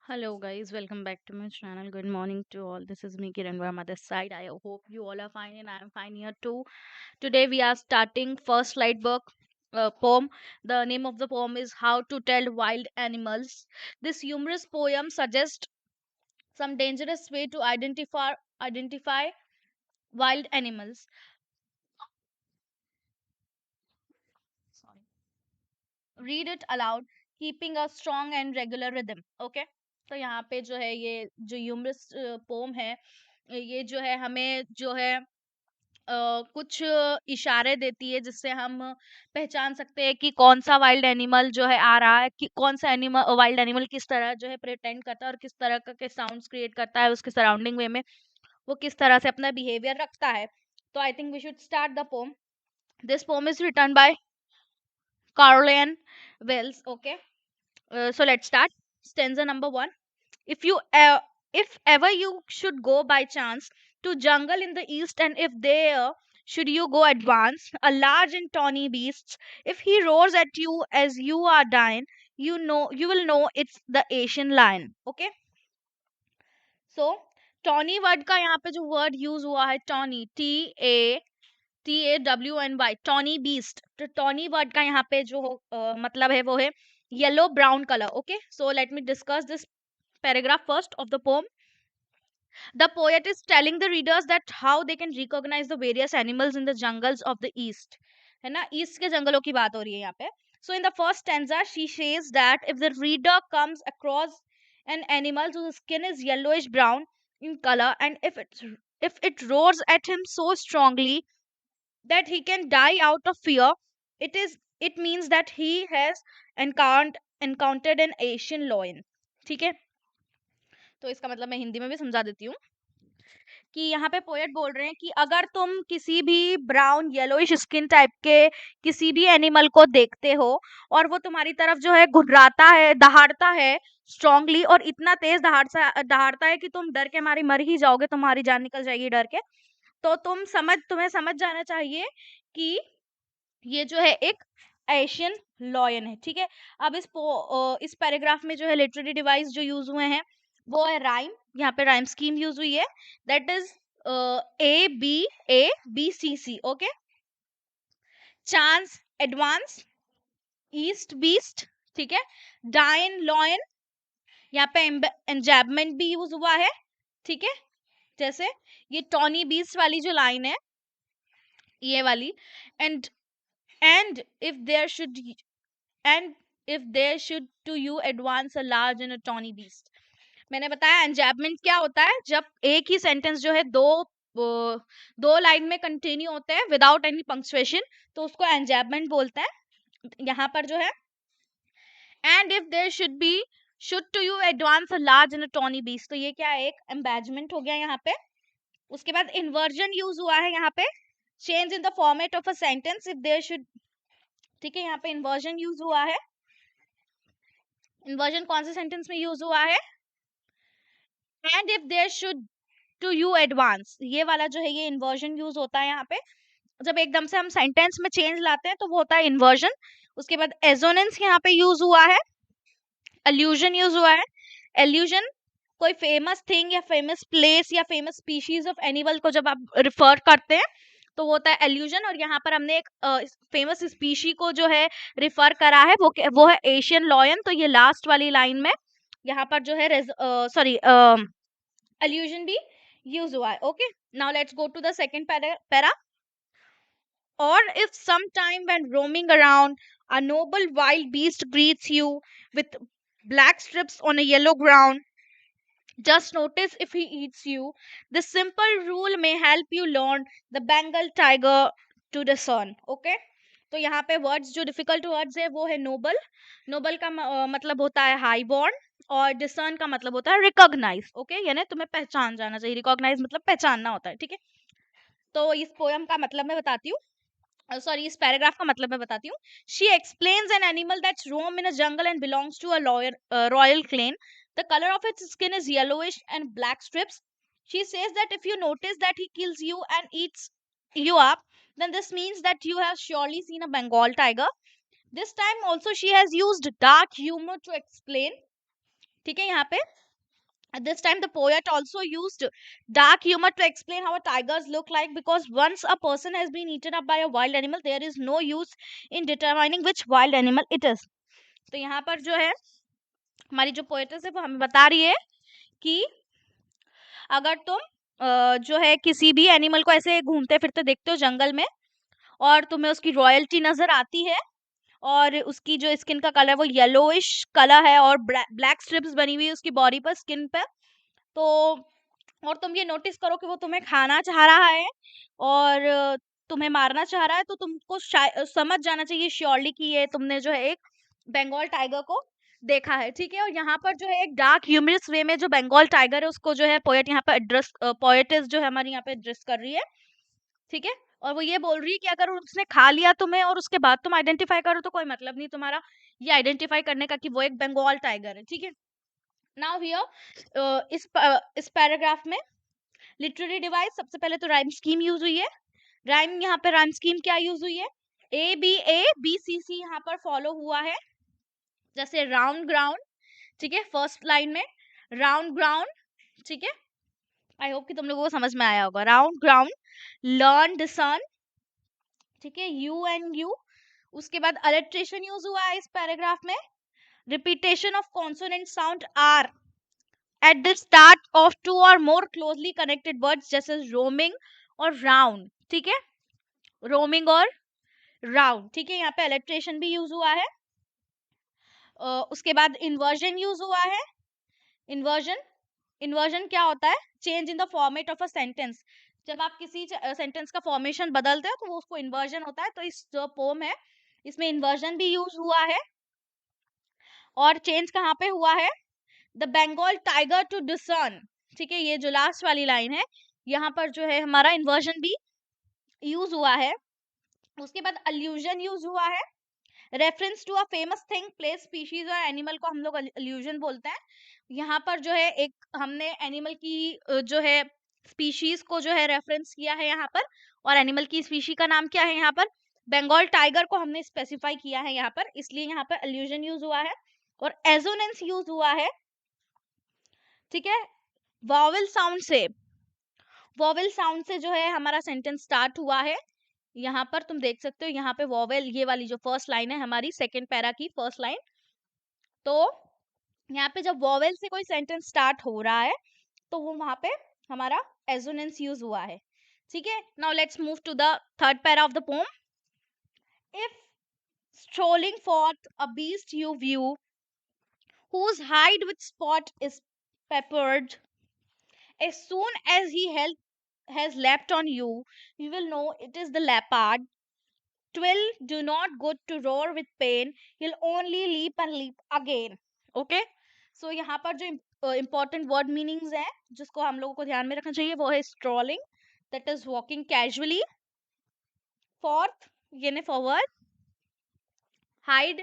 Hello guys, welcome back to my channel. Good morning to all. This is me Kiran Verma this side. I hope you all are fine and I am fine here too. Today we are starting first light book poem. The name of the poem is How to Tell Wild Animals. This humorous poem suggests some dangerous way to identify wild animals. Sorry. Read it aloud, keeping a strong and regular rhythm. Okay? तो यहाँ पे जो है ये जो humerus pome है ये जो है हमें जो है कुछ इशारे देती है जिससे हम पहचान सकते हैं कि कौन सा वाइल्ड एनिमल जो है आ रहा है कि कौन सा एनिमल वाइल्ड एनिमल किस तरह जो है प्रिटेंड करता है और किस तरह का के साउंड्स क्रिएट करता है उसके सराउंडिंग वे में वो किस तरह से अपना बिहेवियर रखता है तो I think we should start the poem this poem is written by Carolian Wells. Okay, so let's start. Stanza number one. If you if ever you should go by chance to jungle in the east, and if there should you go advance, a large and tawny beast, if he roars at you as you are dying, you will know it's the Asian lion. Okay, so tawny word का यहाँ पे जो word use हुआ है Tony TAWNY Tony beast तो Tony word का यहाँ पे जो मतलब है वो है yellow brown colour okay so let me discuss this paragraph first of the poem. The poet is telling the readers that how they can recognize the various animals in the jungles of the east. है ना east के जंगलों की बात हो रही है यहाँ पे. So in the first stanza she says that if the reader comes across an animal whose skin is yellowish brown in color and if it roars at him so strongly that he can die out of fear, it means that he has encountered an Asian lion. ठीक है तो इसका मतलब मैं हिंदी में भी समझा देती हूँ कि यहाँ पे पोएट बोल रहे हैं कि अगर तुम किसी भी ब्राउन येलोइश स्किन टाइप के किसी भी एनिमल को देखते हो और वो तुम्हारी तरफ जो है घुर्राता है दहाड़ता है स्ट्रांगली और इतना तेज दहाड़ता है कि तुम डर के मारे मर ही जाओगे तुम्हारी जान निकल जाएगी डर के तो तुम्हें समझ जाना चाहिए कि ये जो है एक एशियन लॉयन है ठीक है अब इस पैराग्राफ में जो है लिटरेरी डिवाइस जो यूज हुए हैं वो है राइम यहाँ पे राइम स्कीम यूज हुई है that is A B C okay chance advance east beast ठीक है डाइन लॉयन यहाँ पे एंजैबमेंट भी यूज हुआ है ठीक है जैसे ये टॉनी बीस्ट वाली जो लाइन है ये वाली and and if there should and if there should to you advance a large and a tawny beast मैंने बताया एंजैबमेंट क्या होता है जब एक ही सेंटेंस जो है दो लाइन में कंटिन्यू होते हैं विदाउट एनी पंक्चुएशन तो उसको एंजैबमेंट बोलते हैं यहाँ पर जो है and if there should to you advance a large and a tawny beast तो ये क्या है एक एम्बैजमेंट हो गया यहाँ पे उसके बाद इन्वर्जन यूज हुआ है यहाँ पे change in the format of a sentence if there should ठीक है यहाँ पे इन्वर्जन यूज हुआ है इन्वर्जन कौन से सेंटेंस में यूज हुआ है and if there should to you advance ये वाला जो है ये इन्वर्जन यूज होता है यहाँ पे जब एकदम से हम सेंटेंस में चेंज लाते हैं तो वो होता है इन्वर्जन उसके बाद एजोनेंस यहाँ पे यूज हुआ है एल्यूजन यूज हुआ है एल्यूजन कोई फेमस थिंग या फेमस प्लेस या फेमस स्पीशीज ऑफ एनिमल को जब आप रिफर करते हैं तो वो होता है एल्यूजन और यहाँ पर हमने एक फेमस स्पीशी को जो है रिफर करा है वो है एशियन लॉयन तो ये लास्ट वाली लाइन में यहाँ पर जो है सॉरी एल्यूजन भी यूज हुआ है okay now let's go to the second para or if sometime when roaming around a noble wild beast greets you with black strips on a yellow ground just notice if he eats you. This simple rule may help you learn the Bengal tiger to discern. Okay? तो यहाँ पे words जो difficult words है वो है Nobel Nobel का मतलब होता है हाई बॉर्न और डिसर्न का मतलब होता है रिकॉग्नाइज ओके यानी तुम्हें पहचान जाना चाहिए रिकॉग्नाइज मतलब पहचानना होता है ठीक है तो इस पोयम का मतलब मैं बताती हूँ सॉरी इस पैराग्राफ का मतलब मैं बताती हूँ she explains an animal that's roam in a jungle and belongs to a royal clan the color of its skin is yellowish and black strips. She says that if you notice that he kills you and eats you up, then this means that you have surely seen a Bengal tiger. This time also she has used dark humor to explain. ठीक है। यहाँ पे at this time the poet also used dark humor to explain how tigers look like, because once a person has been eaten up by a wild animal, there is no use in determining which wild animal it is. तो यहाँ पर जो है हमारी जो poets है वो हमें बता रही है कि अगर तुम जो है किसी भी एनिमल को ऐसे घूमते फिरते देखते हो जंगल में, और तुम्हें उसकी रॉयल्टी नजर आती है, और उसकी जो स्किन का कलर वो येलोइश कलर है, और ब्लैक स्ट्रिप्स बनी हुई है उसकी बॉडी पर, स्किन पे, तो और तुम ये नोटिस करो कि वो तुम्हें खाना चाह रहा है और तुम्हें मारना चाह रहा है, तो तुमको समझ जाना चाहिए श्योरली कि ये तुमने जो है एक बंगाल टाइगर को देखा है। ठीक है। और यहाँ पर जो है एक डार्क ह्यूमरस वे में जो बंगाल टाइगर है उसको जो है पोएट यहाँ पर एड्रेस, पोएटिस जो है हमारी यहाँ पे एड्रेस कर रही है। ठीक है। और वो ये बोल रही है कि अगर उसने खा लिया तुम्हें और उसके बाद तुम आइडेंटिफाई करो तो कोई मतलब नहीं तुम्हारा ये आइडेंटिफाई करने का कि वो एक बंगाल टाइगर है। ठीक है। नाउ हियर इस पैराग्राफ में लिटरेरी डिवाइस, सबसे पहले तो राइम स्कीम यूज हुई है। राइम यहाँ पे राइम स्कीम क्या यूज हुई है, ABABCC यहाँ पर फॉलो हुआ है। जैसे राउंड ग्राउंड, ठीक है, फर्स्ट लाइन में राउंड ग्राउंड, ठीक है, आई होप कि तुम लोगों को समझ में आया होगा। राउंड ग्राउंड, लर्न डिसन, ठीक है, यू एंड यू। उसके बाद अलिट्रेशन यूज हुआ है इस पैराग्राफ में, repetition of consonant sound are at the start of two or more closely connected words, जैसे roaming और round। ठीक है, roaming और round। ठीक है। यहाँ पे alliteration भी यूज हुआ है। उसके बाद inversion यूज हुआ है। inversion क्या होता है, change in the format of a sentence। जब आप किसी सेंटेंस का फॉर्मेशन बदलते हो तो वो उसको इन्वर्जन होता है। तो इस जो पोम है इसमें इन्वर्जन भी यूज हुआ है। और चेंज कहाँ पे हुआ है, the Bengal tiger to discern. ठीक है, ये जो लास्ट वाली लाइन है यहाँ पर जो है हमारा इन्वर्जन भी यूज हुआ है। उसके बाद अल्यूजन यूज हुआ है, reference to a famous thing, place, species और एनिमल को हम लोग अल्यूजन बोलते हैं। यहाँ पर जो है एक हमने एनिमल की जो है स्पीशीज को जो है रेफरेंस किया है यहाँ पर, और एनिमल की स्पीशी का नाम क्या है यहाँ पर, बंगाल टाइगर को हमने स्पेसिफाई किया है यहाँ पर, इसलिए यहाँ पर अल्यूजन यूज हुआ है। और एजोनेंस यूज हुआ है। ठीक है, वॉवेल साउंड से, वॉवेल साउंड से जो है हमारा सेंटेंस स्टार्ट हुआ है। यहाँ पर तुम देख सकते हो, यहाँ पे वॉवेल, ये वाली जो फर्स्ट लाइन है हमारी सेकेंड पैरा की फर्स्ट लाइन, तो यहाँ पे जब वॉवेल से कोई सेंटेंस स्टार्ट हो रहा है तो वो वहां पे हमारा एजोनेंस यूज हुआ है। ठीक है। Now let's move to the third para of the poem. If strolling forth a beast you view, whose hide with spot is peppered, as soon as he has leapt on you, you will know it is the leopard. 'Twill do not good to roar with pain, he'll only leap and leap again. Okay, so यहाँ पर जो important word meanings है जिसको हम लोगों को ध्यान में रखना चाहिए वो है strolling, that is walking casually, forth यानी forward, hide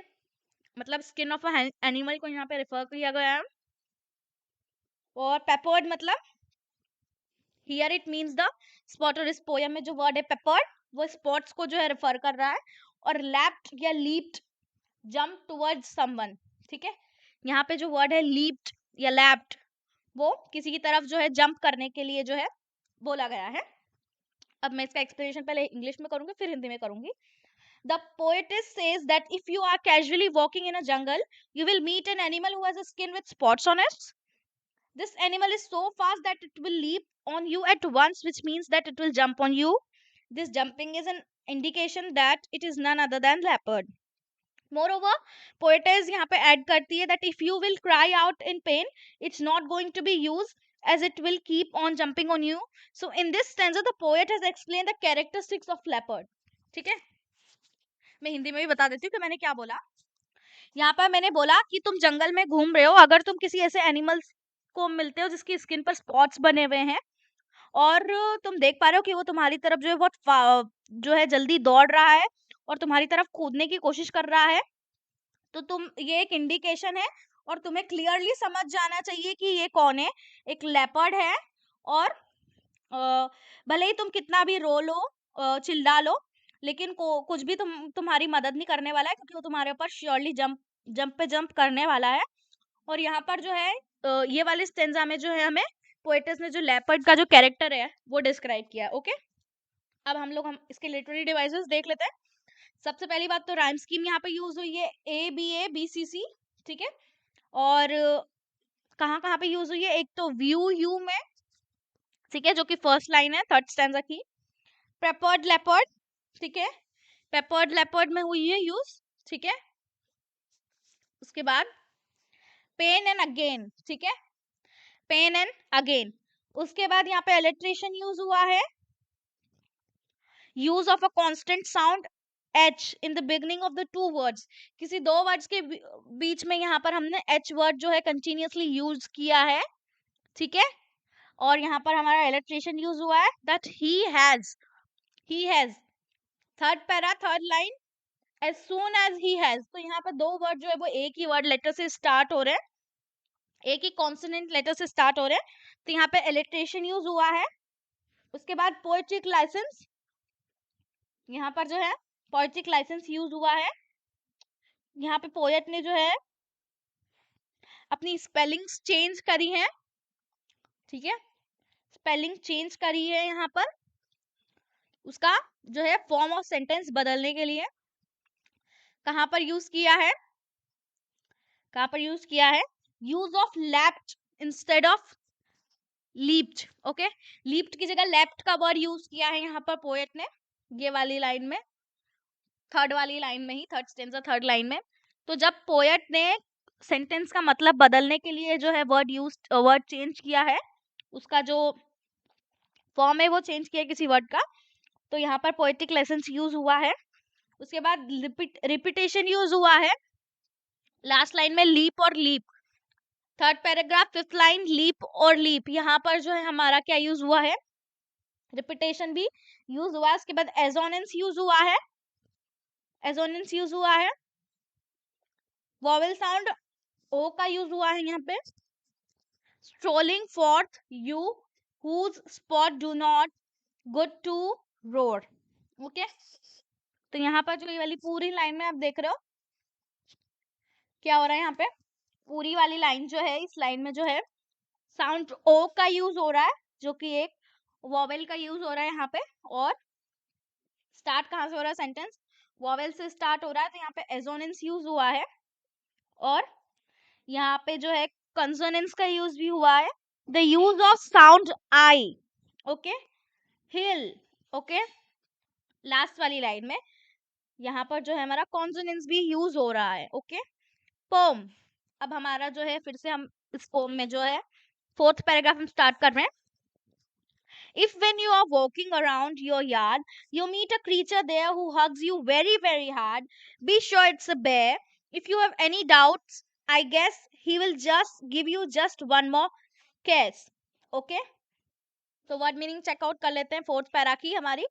मतलब स्किन ऑफ एनिमल को यहाँ पे रेफर किया गया है, और पेपर्ड मतलब here it means the spot, और इस पोयम में जो वर्ड है पेपर्ड वो स्पॉट्स को जो है रेफर कर रहा है। और लैप्ड या लीप्ड, जंप टुवर्ड्स समवन। ठीक है, यहाँ पे जो वर्ड है लीप्ड या लैप्ड वो किसी की तरफ जो है जंप करने के लिए जो है बोला गया है। अब मैं इसका एक्सप्लेनेशन पहले इंग्लिश में करूंगी फिर हिंदी में करूंगी। The poetess says that if you are casually walking in a jungle, you will meet an animal who has a skin with spots on it. This animal is so fast that it will leap on you at once, which means that it will jump on you. This jumping is an indication that it is none other than leopard. Moreover, poetess यहाँ पे add करती है that if you will cry out in pain, it's not going to be used as it will keep on jumping on you. So in this stanza, the poet has explained the characteristics of leopard. ठीक है, मैं हिंदी में भी बता देती हूँ कि मैंने क्या बोला। यहाँ पर मैंने बोला कि तुम जंगल में घूम रहे हो, अगर तुम किसी ऐसे एनिमल्स को मिलते हो जिसकी स्किन पर स्पॉट्स बने हुए हैं और तुम देख पा रहे हो कि वो तुम्हारी तरफ जो है बहुत जो है जल्दी दौड़ रहा है और तुम्हारी तरफ कूदने की कोशिश कर रहा है, तो तुम ये एक इंडिकेशन है और तुम्हें क्लियरली समझ जाना चाहिए कि ये कौन है, एक लेपर्ड है। और भले ही तुम कितना भी रो लो, चिल्ला लो, लेकिन कुछ भी तुम्हारी मदद नहीं करने वाला है, क्योंकि वो तुम्हारे ऊपर श्योरली जंप पे जंप करने वाला है और यहाँ पर जो है ये वाले स्टेंजा में जो है हमें पोएटस ने जो लेपर्ड का जो कैरेक्टर है वो डिस्क्राइब किया है। ओके, अब हम इसके लिटरेरी डिवाइसेस देख लेते हैं। सबसे पहली बात तो राइम स्कीम यहाँ पे यूज हुई है, ABA BCC, ठीक है। और कहाँ कहाँ पे यूज हुई है, एक तो व्यू यू में, ठीक है, जो कि फर्स्ट लाइन है थर्ड स्टैंजा की। पेपर्ड लेपर्ड, ठीक है, पेपर्ड लेपर्ड में हुई है यूज, ठीक है। उसके बाद पेन एंड अगेन, ठीक है, पेन एंड अगेन। उसके बाद यहाँ पे इलिट्रेशन यूज हुआ है, use of a constant sound H in the beginning of the two words. किसी दो वर्ड्स के बीच में यहाँ पर हमने H वर्ड जो है कंटिन्यूअसली यूज किया है, ठीक है। और यहाँ पर हमारा इलिट्रेशन यूज हुआ है that he has, third para third line, as soon as he has। तो यहाँ पर दो वर्ड जो है वो एक ही वर्ड लेटर से स्टार्ट हो रहे हैं, एक ही कॉन्सोनेंट लेटर से स्टार्ट हो रहे हैं, तो यहाँ पे इलिट्रेशन यूज हुआ है। उसके बाद पोएट्रिक लाइसेंस, यहाँ पर जो है पोएट्रिक लाइसेंस यूज हुआ है। यहाँ पे पोएट ने जो है अपनी स्पेलिंग्स चेंज करी है, ठीक है, स्पेलिंग चेंज करी है यहाँ पर, उसका जो है फॉर्म ऑफ सेंटेंस बदलने के लिए। कहाँ पर यूज किया है, कहाँ पर यूज किया है, use of left instead of leaped. Okay, leaped की जगह लेफ्ट का वर्ड यूज किया है यहाँ पर पोएट ने, ये वाली लाइन में, थर्ड वाली लाइन में ही, थर्ड स्टेंजा थर्ड लाइन में। तो जब पोएट ने सेंटेंस का मतलब बदलने के लिए जो है वर्ड चेंज किया है, उसका जो फॉर्म है वो चेंज किया किसी वर्ड का, तो यहाँ पर पोएटिक लाइसेंस यूज हुआ है। उसके बाद रिपीटेशन यूज हुआ है, लास्ट लाइन में लीप और leap, third paragraph fifth line leap और लीप, यहाँ पर जो है हमारा क्या यूज हुआ है, रिपीटेशन भी यूज हुआ है। उसके बाद एजोनेंस यूज हुआ है, एजोनेंस यूज हुआ है, वॉवेल साउंड ओ का यूज हुआ है यहाँ पे, strolling forth you whose spot do not good to road. Okay, तो यहाँ पर जो ये वाली पूरी लाइन में आप देख रहे हो क्या हो रहा है, यहाँ पे पूरी वाली लाइन जो है, इस लाइन में जो है साउंड ओ का यूज हो रहा है, जो कि एक वॉवेल का यूज हो रहा है यहाँ पे। और स्टार्ट कहाँ से हो रहा है, सेंटेंस वॉवेल से स्टार्ट हो रहा है, तो यहाँ पे एजोनेंस यूज हुआ है। और यहाँ पे जो है कंसोनेंस का यूज भी हुआ है, the use of sound I, okay, hill, okay, last वाली लाइन में यहाँ पर जो है हमारा कॉन्सोनेंस भी यूज हो रहा है। ओके, पोम, अब हमारा जो है फिर से हम इस पोम में जो है फोर्थ पैराग्राफ हम स्टार्ट कर रहे हैं। If when you are walking around your yard, you meet a creature there who hugs you very, very hard, be sure it's a bear. If you have any doubts, I guess he will just give you just one more kiss. Okay? तो word meaning checkout कर लेते हैं fourth para की हमारी।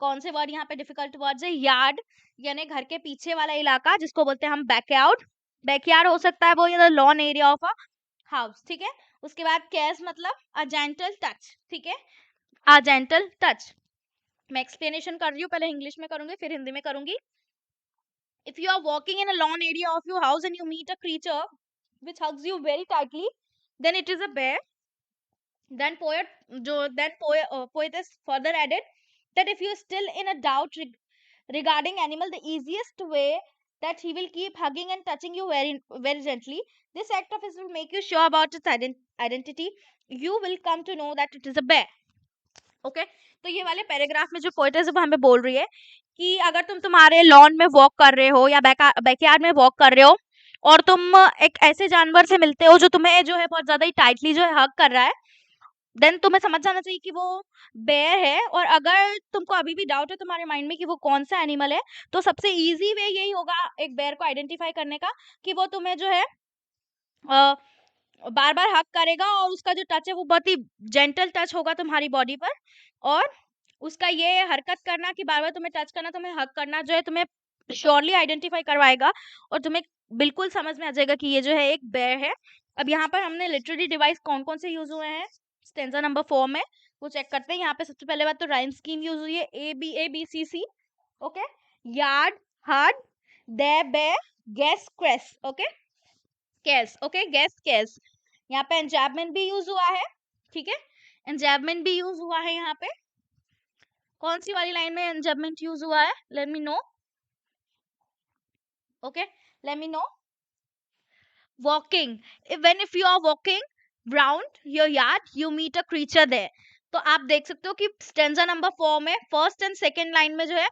कौन से word यहाँ पे डिफिकल्ट वर्ड्स है, यार्ड यानी घर के पीछे वाला इलाका जिसको बोलते हैं हम बैकयार्ड, बैकयार्ड हो सकता है वो, या lawn area of a house, ठीक है। उसके बाद कैस मतलब अ जेंटल टच, ठीक है, अ जेंटल टच। मैं एक्सप्लेनेशन कर रही हूँ, पहले इंग्लिश में करूंगी फिर हिंदी में करूंगी। If you are walking in a lawn area of your house and you meet a creature which hugs you very tightly, then it is a bear. Then poetess further added that if you are still in a doubt regarding animal, the easiest way that he will keep hugging and touching you very, very gently. This act of his will make you sure about its identity. You will come to know that it is a bear. Okay, तो ये वाले paragraph में जो poetess वो हमें बोल रही है कि अगर तुम तुम्हारे लॉन में वॉक कर रहे हो या बैकयार्ड में वॉक कर रहे हो और तुम एक ऐसे जानवर से मिलते हो जो तुम्हें जो है बहुत ज्यादा ही टाइटली जो है हग कर रहा है, देन तुम्हें समझ जाना चाहिए कि वो बेयर है। और अगर तुमको अभी भी डाउट है तुम्हारे माइंड में कि वो कौन सा एनिमल है, तो सबसे इजी वे यही होगा एक बेयर को आइडेंटिफाई करने का कि वो तुम्हें जो है बार बार हक करेगा और उसका जो टच है वो बहुत ही जेंटल टच होगा तुम्हारी बॉडी पर। और उसका ये हरकत करना कि बार बार तुम्हें टच करना, तुम्हें हक करना जो है तुम्हें श्योरली आइडेंटिफाई करवाएगा और तुम्हें बिल्कुल समझ में आ जाएगा कि ये जो है एक बेयर है। अब यहाँ पर हमने लिटरेरी डिवाइस कौन कौन से यूज हुए हैं स्टेंजा नंबर 4 में वो चेक करते हैं। यहाँ पे सबसे पहले बात तो राइम स्कीम यूज हुई है, ABABCC, okay, yard, hard, they, bay, guess, cress, okay. Case, okay, guess case. यहाँ पे एंजैबमेंट भी यूज हुआ है, ठीक है, एंजैबमेंट भी यूज हुआ है यहाँ पे। कौन सी वाली लाइन में एंजैबमेंट यूज हुआ है? Let me know, okay, let me know. Walking, when if you are walking round your yard you meet a creature there। तो आप देख सकते हो कि स्टेंजा नंबर 4 में फर्स्ट एंड सेकंड लाइन में जो है,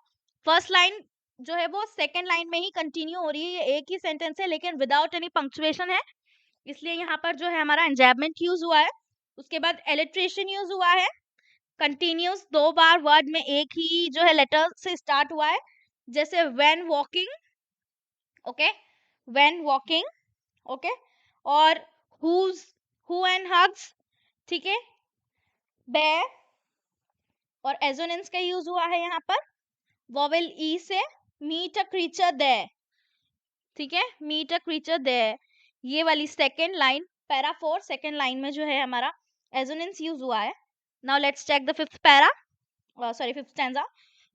फर्स्ट लाइन जो है वो सेकंड लाइन में ही कंटिन्यू हो रही है, ये एक ही सेंटेंस है लेकिन विदाउट एनी पंक्चुएशन है, इसलिए यहाँ पर जो है हमारा एंजैबमेंट यूज हुआ है। उसके बाद एलिट्रेशन यूज हुआ है, कंटिन्यूस, 2 बार वर्ड में एक ही जो है लेटर से स्टार्ट हुआ है, जैसे when walking, okay, when walking, okay, और whose, who and hugs, ठीक है, bear, और एजोनेंस का यूज हुआ है यहाँ पर वोवेल ई से, meet a creature there, ठीक है, meet a creature there। ये वाली second line, para 4 second line में जो है हमारा एजोनेंस यूज हुआ है। Now let's check the fifth para, fifth stanza।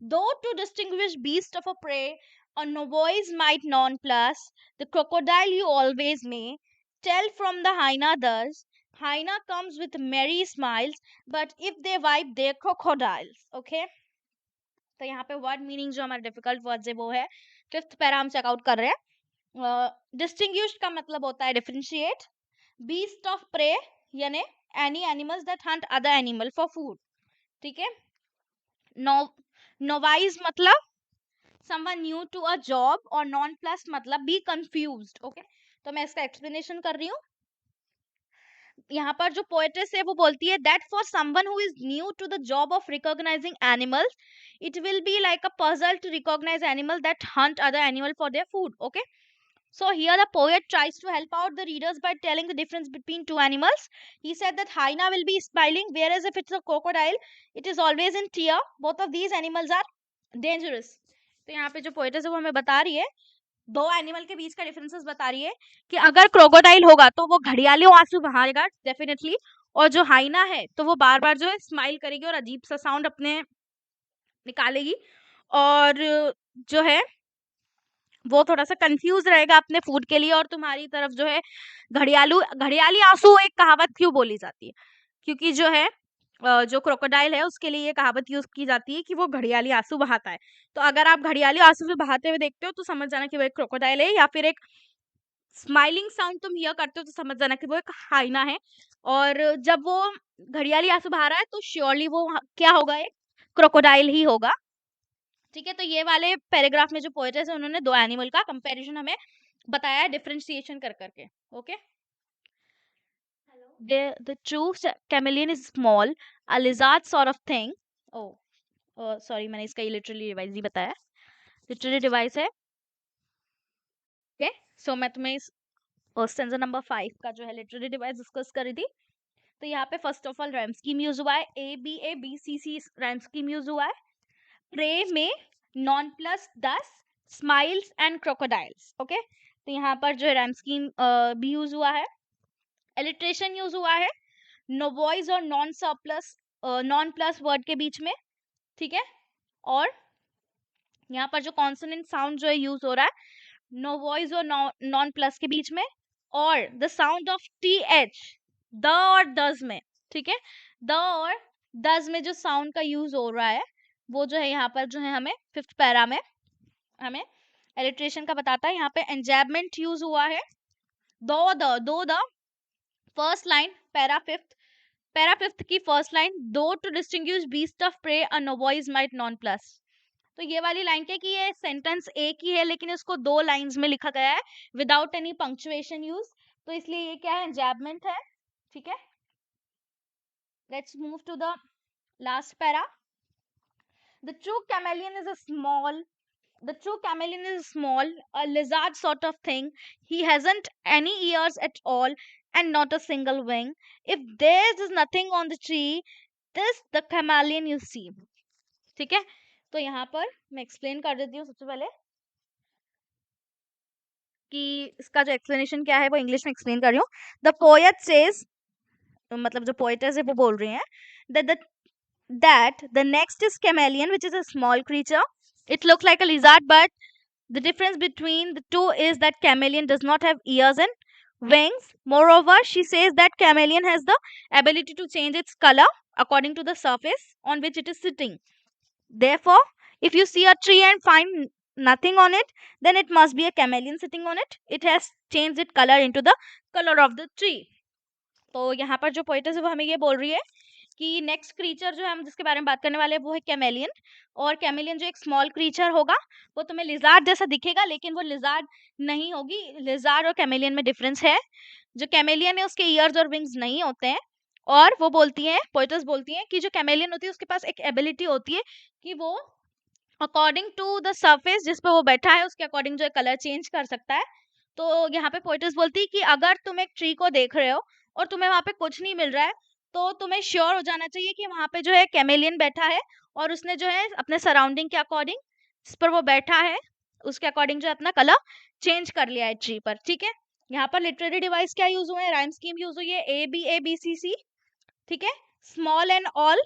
Though to distinguish beast of a prey, a novice might nonplus, the crocodile you always may tell from the hyena thus, hyena comes with merry smiles, but if they wipe their crocodiles, okay। तो यहाँ पे word meaning जो हमारे difficult words है वो है, fifth para हम checkout कर रहे हैं। डिस्टिंग्विश का मतलब होता है डिफरेंशिएट, बीस्ट ऑफ प्रे यानी any animals that hunt other animal for food, ठीक है। नोवाइज मतलब someone new to a job, और नॉन प्लस मतलब बी कंफ्यूज्ड, ओके। तो मैं इसका एक्सप्लेनेशन कर रही हूँ। यहाँ पर जो पोएटेस है वो बोलती है that for someone who is new to the job of recognising animals it will be like a puzzle to recognise animal that hunt other animal for their food, okay. So here the poet tries to help out the readers by telling the difference between two animals. He said that hyena will be smiling, whereas if it's a crocodile, it is always in tear. Both of these animals are dangerous. तो यहाँ पे जो poetess है वो हमें बता रही है, दो एनिमल के बीच का डिफरेंसेस बता रही है कि अगर क्रोकोडाइल होगा तो वो घड़ियाली आंसू बहाएगा डेफिनेटली, और जो हाइना है तो वो बार बार जो है स्माइल करेगी और अजीब सा साउंड अपने निकालेगी, और जो है वो थोड़ा सा कंफ्यूज रहेगा अपने फूड के लिए, और तुम्हारी तरफ जो है घड़ियाली आंसू एक कहावत क्यों बोली जाती है, क्योंकि जो है जो क्रोकोडाइल है उसके लिए ये कहावत यूज की जाती है कि वो घड़ियाली आंसू बहाता है। तो अगर आप घड़ियाली आंसू से बहाते हुए देखते हो तो समझ जाना कि वो एक क्रोकोडाइल है, या फिर एक स्माइलिंग साउंड तुम हियर करते हो तो समझ जाना कि वो एक हाइना है, और जब वो घड़ियाली आंसू बहा रहा है तो श्योरली वो क्या होगा, एक क्रोकोडाइल ही होगा, ठीक है। तो ये वाले पैराग्राफ में जो पोएट्स है उन्होंने दो एनिमल का कंपैरिजन हमें बताया है डिफरेंशिएशन कर करके, okay. The true chameleon is small, a lizard sort of thing. Oh, sorry, मैंने इसका लिटरली डिवाइस ही बताया, लिटरली डिवाइस है, ओके। सो मैं तुम्हें इस स्टेंजा नंबर 5 का जो है लिटरली डिवाइस डिस्कस करी थी। तो यहाँ पे first of all RAM scheme use हुआ है, A B C RAM scheme use हुआ है। प्रे में non plus 10 smiles and crocodiles, okay. तो यहाँ पर जो है रैम स्कीम भी यूज हुआ है। एलिट्रेशन यूज हुआ है नोवॉइस और नॉन प्लस वर्ड के बीच में, ठीक है। और यहाँ पर जो कॉन्सोनेंट साउंड जो है यूज हो रहा है नोवॉइस और नॉन प्लस के बीच में, और the sound of TH the और दस में, ठीक है, द और दस में जो साउंड का यूज हो रहा है वो जो है यहाँ पर जो है हमें फिफ्थ पैरा में हमें एलिट्रेशन का बताता है। यहाँ पे एंजैबमेंट यूज हुआ है दो the first line para fifth की फर्स्ट लाइन, दो to distinguish beast of prey a novice might nonplus. तो ये वाली लाइन क्या है कि ये सेंटेंस एक ही है लेकिन इसको दो लाइंस में लिखा गया है विदाउट एनी पंक्चुएशन यूज, तो इसलिए ये क्या है, एंजैबमेंट है, ठीक है। Let's move to the last para. The true chameleon is a lizard sort of thing. He hasn't any ears at all and not a single wing. If there is nothing on the tree, this the chameleon you see. ठीक है, तो यहाँ पर मैं explain कर देती हूँ सबसे पहले कि इसका जो एक्सप्लेनेशन क्या है वो इंग्लिश में एक्सप्लेन कर रही हूँ। द पोएट सेज, मतलब जो पोएटेस है वो बोल रही हैं that the next is chameleon, which is a small creature. It looks like a lizard, but the difference between the two is that chameleon does not have ears and wings. Moreover, she says that chameleon has the ability to change its color according to the surface on which it is sitting. Therefore, if you see a tree and find nothing on it, then it must be a chameleon sitting on it. It has changed its color into the color of the tree. तो यहाँ पर जो poet's है वो हमें ये बोल रही है कि नेक्स्ट क्रीचर जो है हम जिसके बारे में बात करने वाले हैं वो है कैमेलियन। और कैमेलियन जो एक स्मॉल क्रीचर होगा वो तुम्हें लिजार्ड जैसा दिखेगा, लेकिन वो लिजार्ड नहीं होगी। लिजार्ड और कैमेलियन में डिफरेंस है। जो कैमेलियन है उसके ईयर्स और विंग्स नहीं होते हैं। और वो बोलती हैं, पोइटस बोलती हैं कि जो कैमेलियन होती है उसके पास एक एबिलिटी होती है कि वो अकॉर्डिंग टू द सरफेस जिस पे वो बैठा है उसके अकॉर्डिंग जो है कलर चेंज कर सकता है। तो यहाँ पे पोइटस बोलती है कि अगर तुम एक ट्री को देख रहे हो और तुम्हें वहां पे कुछ नहीं मिल रहा है, तो तुम्हें श्योर हो जाना चाहिए कि वहां पे जो है कैमेलियन बैठा है और उसने जो है अपने सराउंडिंग के अकॉर्डिंग जिस पर वो बैठा है उसके अकॉर्डिंग जो है अपना कलर चेंज कर लिया है ट्री पर। ठीक है, यहाँ पर लिटरेरी डिवाइस क्या यूज हुए हैं, राइम स्कीम यूज हुई है, ABABCC। ठीक है, small and all,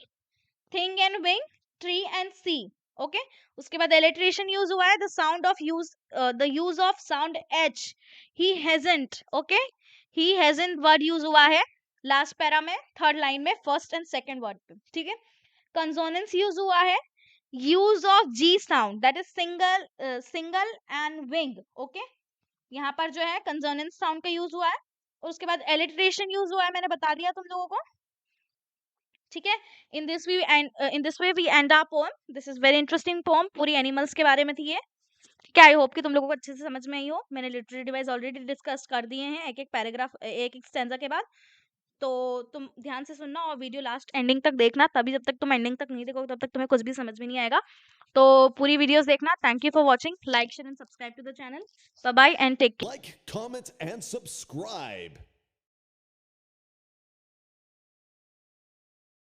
thing and wing, tree and sea. Okay, उसके बाद एलिट्रेशन यूज हुआ है, the use of sound H, he hasn't. Okay, he hasn't word use हुआ है लास्ट पैरा में, थर्ड लाइन में, फर्स्ट एंड सेकंड वर्ड पे। ठीक है, कंसोनेंस यूज हुआ है, use of G sound, that is single and wing. Okay, यहाँ पर जो है कंसोनेंस साउंड का यूज हुआ है। और उसके बाद एलिट्रेशन यूज हुआ है, मैंने बता दिया तुम लोगों को। ठीक है, in this way we end our poem. This is very interesting poem, पूरी एनिमल्स के बारे में थी ये। क्या आई होप कि तुम लोगों को अच्छे से समझ में आई हो। मैंने लिटरेरी डिवाइस ऑलरेडी डिस्कस कर दिए हैं एक एक पैराग्राफ, एक एक स्टैंजा के बाद। तो तुम ध्यान से सुनना और वीडियो लास्ट एंडिंग तक देखना, तभी जब तक तुम एंडिंग तक नहीं देखोगे तब तक तुम्हें कुछ भी समझ में नहीं आएगा। तो पूरी वीडियोस देखना। Thank you for watching, like share and subscribe to the channel. Bye bye and take care. Like, comment, and subscribe.